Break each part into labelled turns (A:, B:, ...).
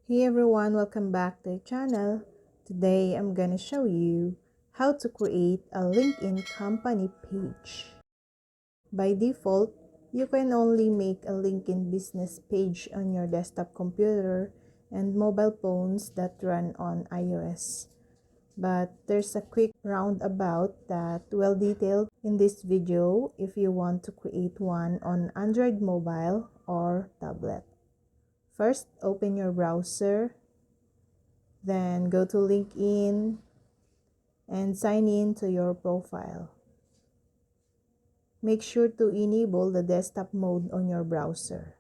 A: Hey everyone, welcome back to the channel. Today I'm gonna show you how to create a LinkedIn company page. By default, you can only make a LinkedIn business page on your desktop computer and mobile phones that run on iOS. But there's a quick roundabout that well detailed in this video if you want to create one on Android mobile or tablet. First, open your browser. Then go to LinkedIn and sign in to your profile. Make sure to enable the desktop mode on your browser.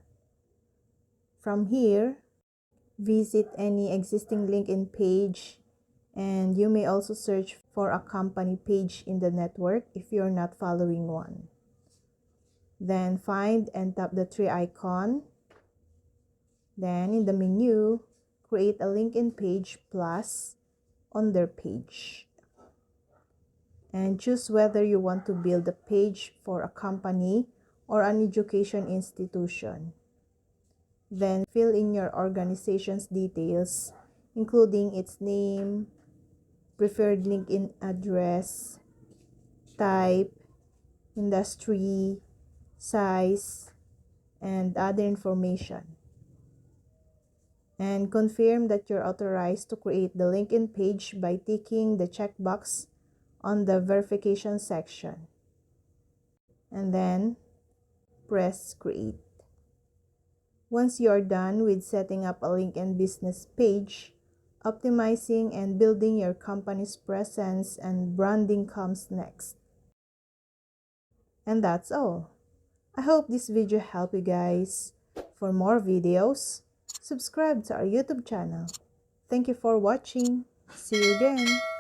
A: From here, visit any existing LinkedIn page, and you may also search for a company page in the network if you're not following one. Then find and tap the three icon. Then in the menu, create a LinkedIn page plus on their page. And choose whether you want to build a page for a company or an education institution. Then fill in your organization's details, including its name, preferred LinkedIn address, type, industry, size, and other information. And confirm that you're authorized to create the LinkedIn page by ticking the checkbox on the verification section. And then press create. Once you are done with setting up a LinkedIn business page, optimizing and building your company's presence and branding comes next. And that's all. I hope this video helped you guys. For more videos, subscribe to our YouTube channel. Thank you for watching. See you again.